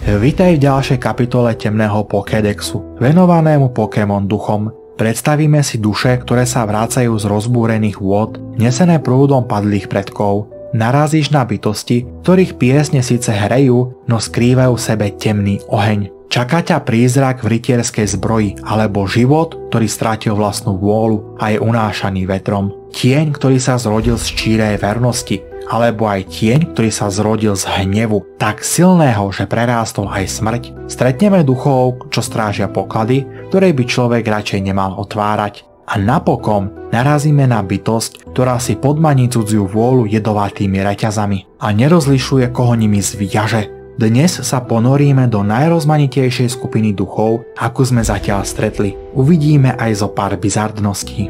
Vitaj v ďalšej kapitole temného Pokédexu, venovanému Pokémon duchom. Predstavíme si duše, ktoré sa vrácajú z rozbúrených vôd, nesené prúdom padlých predkov. Narazíš na bytosti, ktorých piesne síce hrejú, no skrývajú v sebe temný oheň. Čaká ťa prízrak v rytierskej zbroji, alebo život, ktorý strátil vlastnú vôľu a je unášaný vetrom. Tieň, ktorý sa zrodil z čírej vernosti, alebo aj tieň, ktorý sa zrodil z hnevu, tak silného, že prerástol aj smrť. Stretneme duchov, čo strážia poklady, ktoré by človek radšej nemal otvárať. A napokon narazíme na bytosť, ktorá si podmaní cudziu vôľu jedovatými reťazami a nerozlišuje, koho nimi zviaže. Dnes sa ponoríme do najrozmanitejšej skupiny duchov, akú sme zatiaľ stretli. Uvidíme aj zo pár bizardností.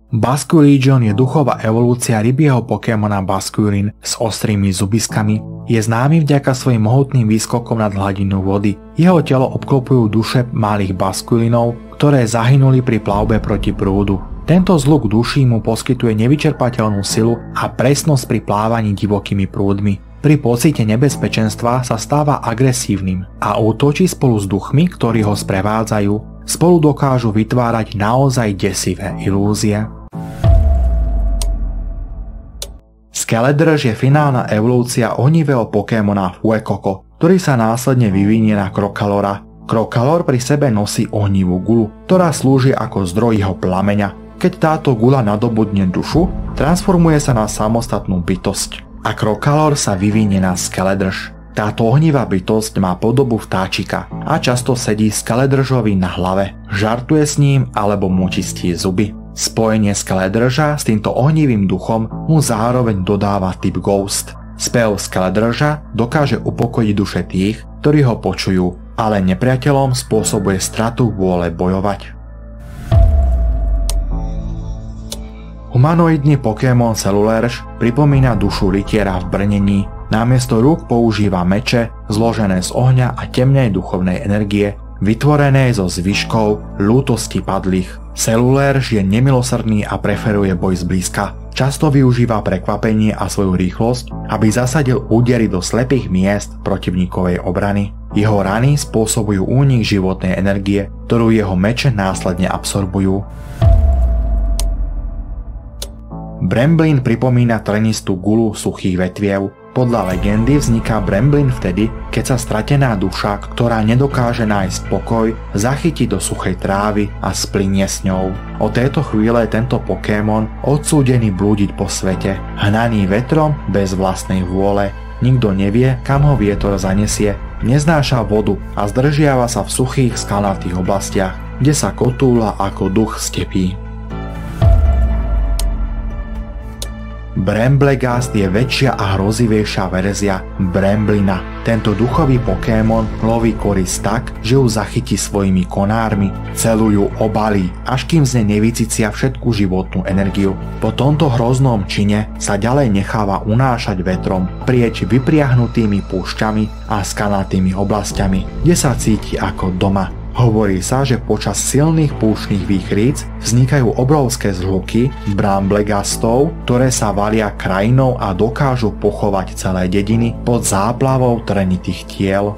Basculegion je duchová evolúcia rybieho Pokémona Basculin s ostrými zubiskami. Je známy vďaka svojim mohutným výskokom nad hladinu vody. Jeho telo obklopujú duše malých Basculinov, ktoré zahynuli pri plavbe proti prúdu. Tento zluk duší mu poskytuje nevyčerpateľnú silu a presnosť pri plávaní divokými prúdmi. Pri pocite nebezpečenstva sa stáva agresívnym a útočí spolu s duchmi, ktorí ho sprevádzajú. Spolu dokážu vytvárať naozaj desivé ilúzie. Skeledrž je finálna evolúcia ohnivého Pokémona Fuecoco, ktorý sa následne vyvinie na Krokalora. Krokalor pri sebe nosí ohnivú gulu, ktorá slúži ako zdroj jeho plameňa. Keď táto gula nadobudne dušu, transformuje sa na samostatnú bytosť a Krokalor sa vyvinie na Skeledrž. Táto ohnivá bytosť má podobu vtáčika a často sedí Skeledržovi na hlave, žartuje s ním alebo mu čistí zuby. Spojenie Skeledrža s týmto ohnivým duchom mu zároveň dodáva typ Ghost. Spev Skeledrža dokáže upokojiť duše tých, ktorí ho počujú, ale nepriateľom spôsobuje stratu vôle bojovať. Humanoidný Pokémon Celulerž pripomína dušu rytiera v brnení. Namiesto rúk používa meče zložené z ohňa a temnej duchovnej energie, vytvorené zo zvyškov lútosti padlých. Celulerž je nemilosrdný a preferuje boj zblízka. Často využíva prekvapenie a svoju rýchlosť, aby zasadil údery do slepých miest protivníkovej obrany. Jeho rany spôsobujú únik životnej energie, ktorú jeho meče následne absorbujú. Bramblin pripomína trnistú gulu suchých vetviev. Podľa legendy vzniká Bramblin vtedy, keď sa stratená duša, ktorá nedokáže nájsť pokoj, zachytí do suchej trávy a splynie s ňou. Od tejto chvíle je tento Pokémon odsúdený blúdiť po svete, hnaný vetrom bez vlastnej vôle. Nikto nevie, kam ho vietor zanesie, neznáša vodu a zdržiava sa v suchých skalnatých oblastiach, kde sa kotúľa ako duch stepí. Bramblegast je väčšia a hrozivejšia verzia Bramblina. Tento duchový Pokémon loví korisť tak, že ju zachytí svojimi konármi, celú ju obalí, až kým z nej nevycícia všetku životnú energiu. Po tomto hroznom čine sa ďalej necháva unášať vetrom prieč vypriahnutými púšťami a skalnatými oblastiami, kde sa cíti ako doma. Hovorí sa, že počas silných púštnych výchric vznikajú obrovské zhluky Bramblegastov, ktoré sa valia krajinou a dokážu pochovať celé dediny pod záplavou trnitých tiel.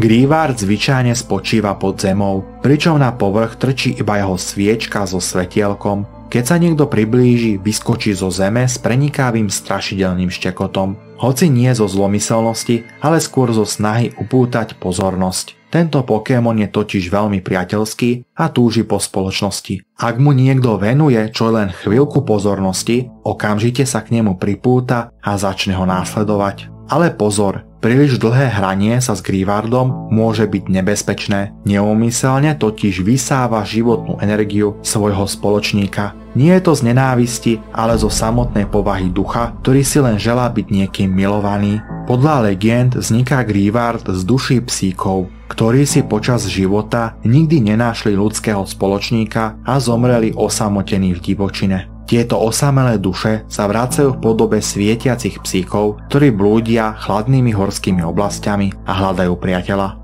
Greavard zvyčajne spočíva pod zemou, pričom na povrch trčí iba jeho sviečka so svetielkom. Keď sa niekto priblíži, vyskočí zo zeme s prenikavým strašidelným štekotom. Hoci nie zo zlomyselnosti, ale skôr zo snahy upútať pozornosť. Tento Pokémon je totiž veľmi priateľský a túži po spoločnosti. Ak mu niekto venuje čo len chvíľku pozornosti, okamžite sa k nemu pripúta a začne ho následovať. Ale pozor, príliš dlhé hranie sa s Greavardom môže byť nebezpečné. Neúmyselne totiž vysáva životnú energiu svojho spoločníka. Nie je to z nenávisti, ale zo samotnej povahy ducha, ktorý si len želá byť niekým milovaný. Podľa legend vzniká Greavard z duší psíkov, ktorí si počas života nikdy nenašli ľudského spoločníka a zomreli osamotení v divočine. Tieto osamelé duše sa vracajú v podobe svietiacich psíkov, ktorí blúdia chladnými horskými oblastiami a hľadajú priateľa.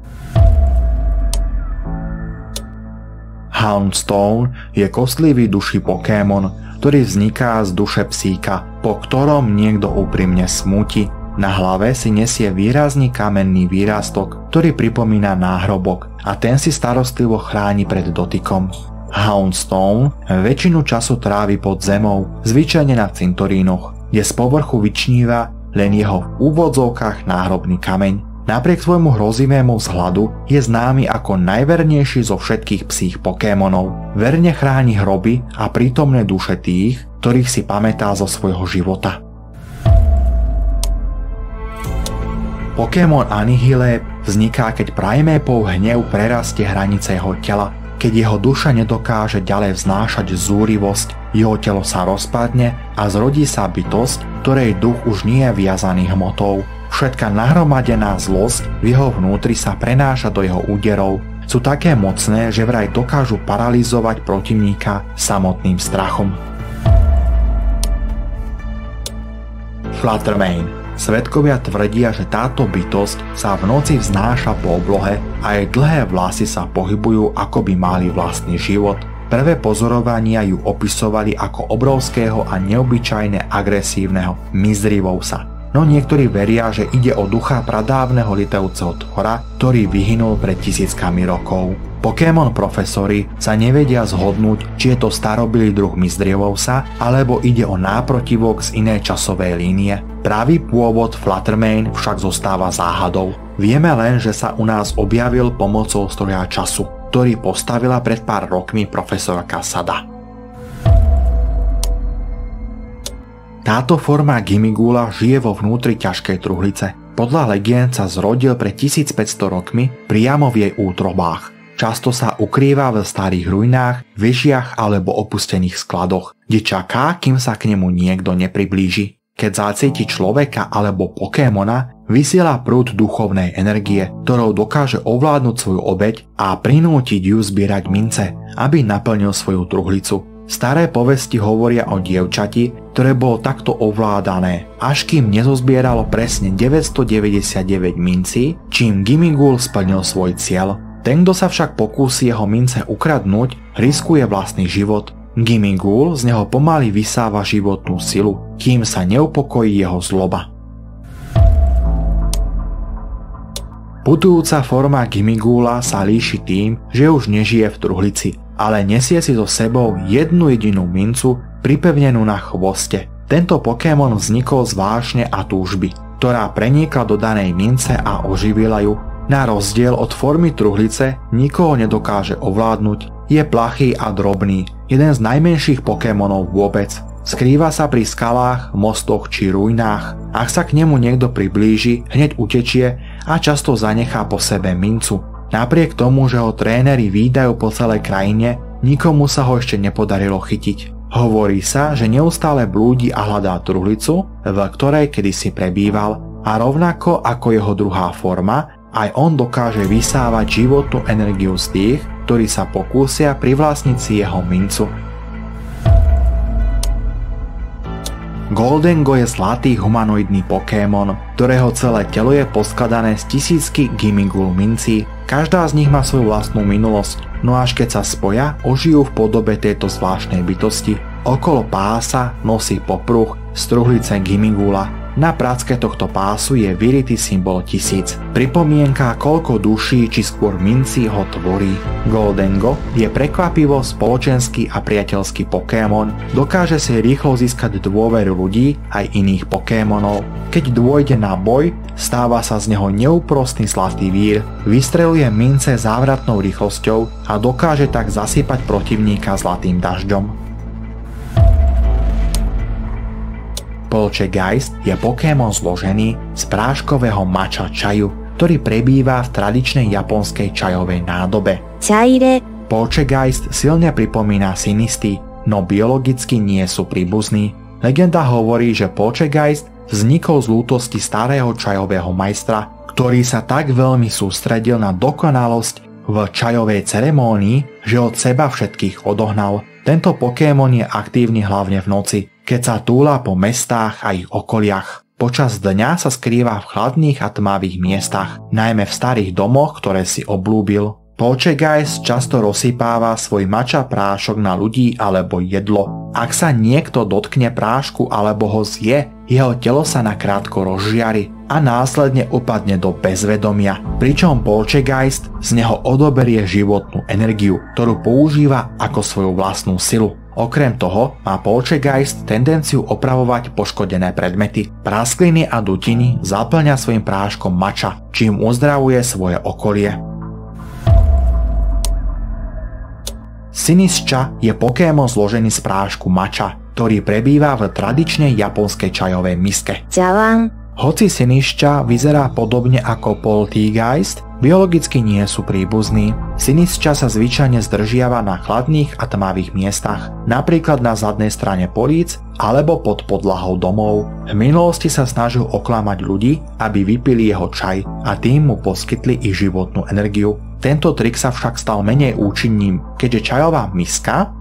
Houndstone je kostlivý duší Pokémon, ktorý vzniká z duše psíka, po ktorom niekto úprimne smúti. Na hlave si nesie výrazný kamenný výrastok, ktorý pripomína náhrobok a ten si starostlivo chráni pred dotykom. Houndstone väčšinu času trávi pod zemou, zvyčajne na cintorínoch, kde z povrchu vyčníva len jeho v úvodzovkách náhrobný kameň. Napriek svojmu hrozivému vzhľadu je známy ako najvernejší zo všetkých psích Pokémonov. Verne chráni hroby a prítomné duše tých, ktorých si pamätá zo svojho života. Pokémon Anihileb vzniká, keď Primeapov hnev prerastie hranice jeho tela. Keď jeho duša nedokáže ďalej vznášať zúrivosť, jeho telo sa rozpadne a zrodí sa bytosť, ktorej duch už nie je viazaný hmotou. Všetka nahromadená zlosť v jeho vnútri sa prenáša do jeho úderov. Sú také mocné, že vraj dokážu paralyzovať protivníka samotným strachom. Fluttermane. Svedkovia tvrdia, že táto bytosť sa v noci vznáša po oblohe a jej dlhé vlasy sa pohybujú, ako by mali vlastný život. Prvé pozorovania ju opisovali ako obrovského a neobyčajne agresívneho Mizrivousa. No niektorí veria, že ide o ducha pradávneho lietajúceho tvora, ktorý vyhynul pred tisíckami rokov. Pokémon profesori sa nevedia zhodnúť, či je to starobilý druh Mizrivousa, alebo ide o náprotivok z inej časovej línie. Pravý pôvod Fluttermane však zostáva záhadou. Vieme len, že sa u nás objavil pomocou stroja času, ktorý postavila pred pár rokmi profesorka Sada. Táto forma Gimmighoula žije vo vnútri ťažkej truhlice. Podľa legend sa zrodil pred 1500 rokmi priamo v jej útrobách. Často sa ukrýva v starých ruinách, vežiach alebo opustených skladoch, kde čaká, kým sa k nemu niekto nepriblíži. Keď zacíti človeka alebo Pokémona, vysiela prúd duchovnej energie, ktorou dokáže ovládnuť svoju obeť a prinútiť ju zbierať mince, aby naplnil svoju truhlicu. Staré povesti hovoria o dievčati, ktoré bolo takto ovládané, až kým nezozbieralo presne 999 mincí, čím Gimmighoul splnil svoj cieľ. Ten, kto sa však pokúsi jeho mince ukradnúť, riskuje vlastný život. Gimmighoul z neho pomaly vysáva životnú silu, kým sa neupokojí jeho zloba. Putujúca forma Gimmighoula sa líši tým, že už nežije v truhlici, ale nesie si so sebou jednu jedinú mincu pripevnenú na chvoste. Tento Pokémon vznikol z vášne a túžby, ktorá preniekla do danej mince a oživila ju. Na rozdiel od formy truhlice nikoho nedokáže ovládnuť, je plachý a drobný, jeden z najmenších Pokémonov vôbec. Skrýva sa pri skalách, mostoch či ruinách. Ak sa k nemu niekto priblíži, hneď utečie a často zanechá po sebe mincu. Napriek tomu, že ho tréneri vídajú po celej krajine, nikomu sa ho ešte nepodarilo chytiť. Hovorí sa, že neustále blúdi a hľadá truhlicu, v ktorej kedysi prebýval, a rovnako ako jeho druhá forma, aj on dokáže vysávať životnú energiu z tých, ktorí sa pokúsia privlastniť si jeho mincu. Gholdengo je zlatý humanoidný Pokémon, ktorého celé telo je poskladané z tisícky Gimmighoul mincí. Každá z nich má svoju vlastnú minulosť, no až keď sa spoja, ožijú v podobe tejto zvláštnej bytosti. Okolo pása nosí popruh z truhlice Gimmighoula. Na pracke tohto pásu je vyrytý symbol 1000. Pripomienka, koľko duší či skôr mincí ho tvorí. Gholdengo je prekvapivo spoločenský a priateľský Pokémon. Dokáže si rýchlo získať dôveru ľudí aj iných Pokémonov. Keď dôjde na boj, stáva sa z neho neúprostný zlatý vír, vystreluje mince závratnou rýchlosťou a dokáže tak zasypať protivníka zlatým dažďom. Poltergeist je Pokémon zložený z práškového matcha čaju, ktorý prebýva v tradičnej japonskej čajovej nádobe. Poltergeist silne pripomína Sinisty, no biologicky nie sú príbuzní. Legenda hovorí, že Poltergeist vznikol z lútosti starého čajového majstra, ktorý sa tak veľmi sústredil na dokonalosť v čajovej ceremónii, že od seba všetkých odohnal. Tento Pokémon je aktívny hlavne v noci, keď sa túla po mestách a ich okoliach. Počas dňa sa skrýva v chladných a tmavých miestach, najmä v starých domoch, ktoré si obľúbil. Poltergeist často rozsypáva svoj mača prášok na ľudí alebo jedlo. Ak sa niekto dotkne prášku alebo ho zje, jeho telo sa nakrátko rozžiari a následne upadne do bezvedomia, pričom Poltergeist z neho odoberie životnú energiu, ktorú používa ako svoju vlastnú silu. Okrem toho má Poltergeist tendenciu opravovať poškodené predmety. Praskliny a dutiny zaplňa svojim práškom mača, čím uzdravuje svoje okolie. Sinischa je Pokémon zložený z prášku mača, ktorý prebýva v tradičnej japonskej čajovej miske. Hoci Sinischa vyzerá podobne ako Poltergeist, biologicky nie sú príbuzní. Sinischa sa zvyčajne zdržiava na chladných a tmavých miestach, napríklad na zadnej strane políc alebo pod podlahou domov. V minulosti sa snažil oklamať ľudí, aby vypili jeho čaj a tým mu poskytli ich životnú energiu. Tento trik sa však stal menej účinným, keďže čajová miska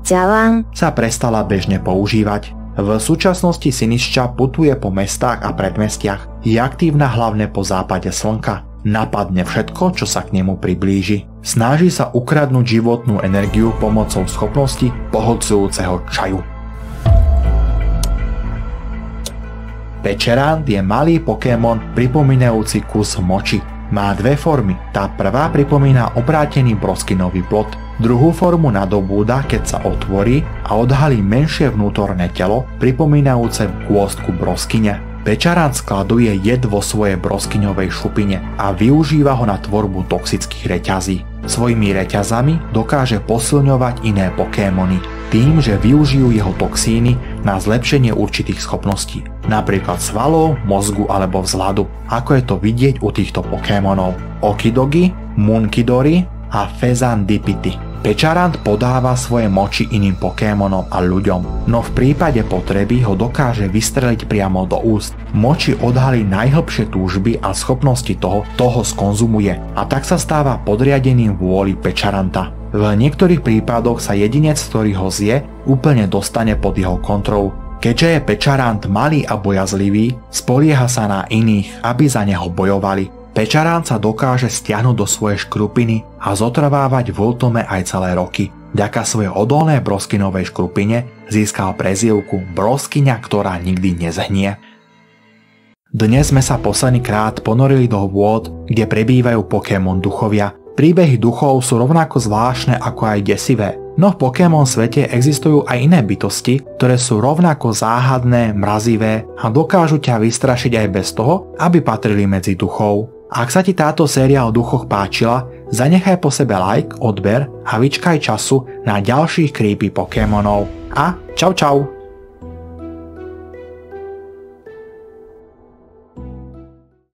sa prestala bežne používať. V súčasnosti Sinischa putuje po mestách a predmestiach. Je aktívna hlavne po západe slnka. Napadne všetko, čo sa k nemu priblíži. Snaží sa ukradnúť životnú energiu pomocou schopnosti pohlcujúceho čaju. Pečerant je malý Pokémon pripomínajúci kus moči. Má dve formy. Tá prvá pripomína obrátený broskinový plot. Druhú formu nadobúda, keď sa otvorí a odhalí menšie vnútorné telo, pripomínajúce kôstku broskyne. Pečarant skladuje jed vo svojej broskyňovej šupine a využíva ho na tvorbu toxických reťazí. Svojimi reťazami dokáže posilňovať iné Pokémony tým, že využijú jeho toxíny na zlepšenie určitých schopností, napríklad svalov, mozgu alebo vzhľadu, ako je to vidieť u týchto Pokémonov Okidogi, Munkidori a Fezandipiti. Pečarant podáva svoje moči iným Pokémonom a ľuďom, no v prípade potreby ho dokáže vystreliť priamo do úst. Moči odhalí najhlbšie túžby a schopnosti toho skonzumuje a tak sa stáva podriadeným vôli Pečaranta. V niektorých prípadoch sa jedinec, ktorý ho zje, úplne dostane pod jeho kontrolu. Keďže je Pečarant malý a bojazlivý, spolieha sa na iných, aby za neho bojovali. Pečarant sa dokáže stiahnuť do svojej škrupiny a zotrvávať v ultime aj celé roky. Vďaka svojej odolnej broskinovej škrupine získal prezývku Broskyňa, ktorá nikdy nezhnie. Dnes sme sa posledný krát ponorili do vôd, kde prebývajú Pokémon duchovia. Príbehy duchov sú rovnako zvláštne ako aj desivé, no v Pokémon svete existujú aj iné bytosti, ktoré sú rovnako záhadné, mrazivé a dokážu ťa vystrašiť aj bez toho, aby patrili medzi duchov. Ak sa ti táto séria o duchoch páčila, zanechaj po sebe like, odber a vyčkaj času na ďalších creepy Pokémonov. A čau čau!